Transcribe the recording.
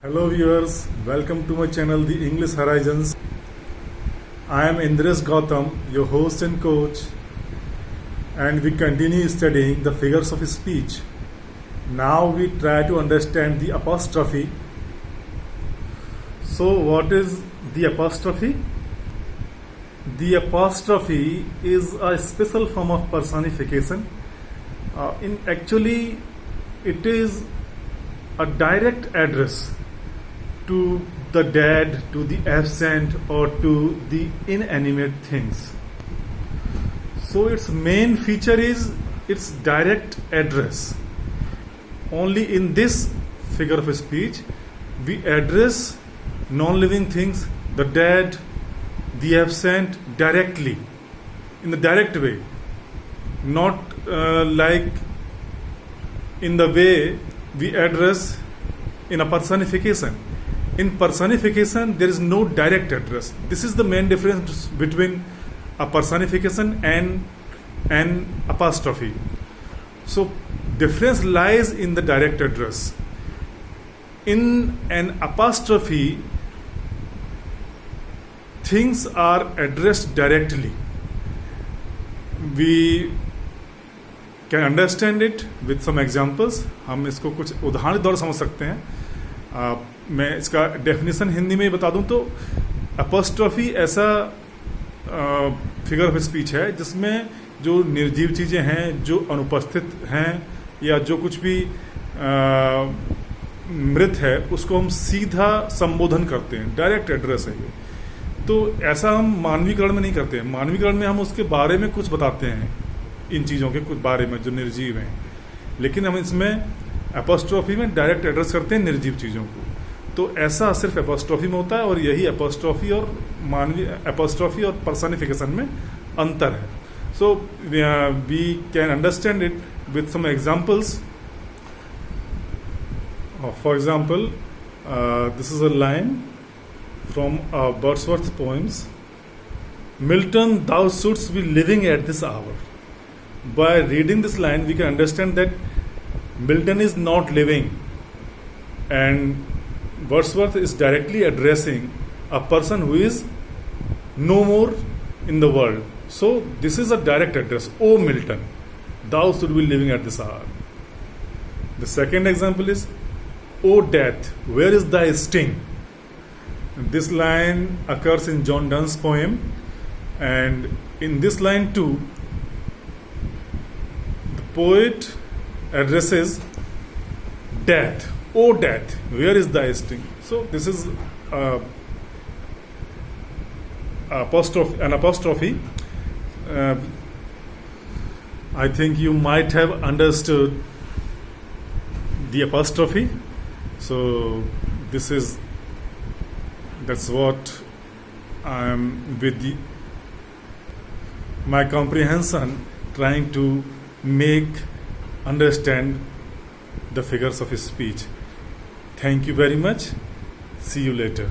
Hello viewers, welcome to my channel The English Horizons. I am Indresh Gautam, your host and coach, and we continue studying the figures of speech. Now we try to understand the apostrophe. So what is the apostrophe? The apostrophe is a special form of personification. Actually it is a direct address to the dead, to the absent, or to the inanimate things. So its main feature is its direct address. Only in this figure of speech we address non-living things, the dead, the absent, directly, in the direct way, not like in the way we address in a personification. In personification, there is no direct address. This is the main difference between a personification and an apostrophe. So, difference lies in the direct address. In an apostrophe, things are addressed directly. We can understand it with some examples. हम इसको कुछ उदाहरण द्वारा समझ सकते हैं. मैं इसका डेफिनेशन हिंदी में बता दूं तो एपोस्ट्रोफी ऐसा फिगर ऑफ स्पीच है जिसमें जो निर्जीव चीज़ें हैं, जो अनुपस्थित हैं, या जो कुछ भी मृत है, उसको हम सीधा संबोधन करते हैं. डायरेक्ट एड्रेस है ये. तो ऐसा हम मानवीकरण में नहीं करते हैं. मानवीकरण में हम उसके बारे में कुछ बताते हैं, इन चीज़ों के कुछ बारे में जो निर्जीव हैं, लेकिन हम इसमें एपोस्ट्रोफी में डायरेक्ट एड्रेस करते हैं निर्जीव चीज़ों को. तो ऐसा सिर्फ एपोस्ट्रोफी में होता है, और यही एपोस्ट्रोफी और मानवीय एपोस्ट्रोफी और पर्सनिफिकेशन में अंतर है. So we can understand it with some examples. For example, this is a line from Wordsworth poems. Milton, thou shouldst be living at this hour. By reading this line, we can understand that Milton is not living, and Wordsworth is directly addressing a person who is no more in the world. So this is a direct address. O Milton, thou should be living at this hour. The second example is, O death, where is thy sting? This line occurs in John Donne's poem, and in this line too, the poet addresses death. O death, where is thy sting? So this is an apostrophe. I think you might have understood the apostrophe. So that's what I'm with my comprehension trying to make understand the figures of speech. Thank you very much. See you later.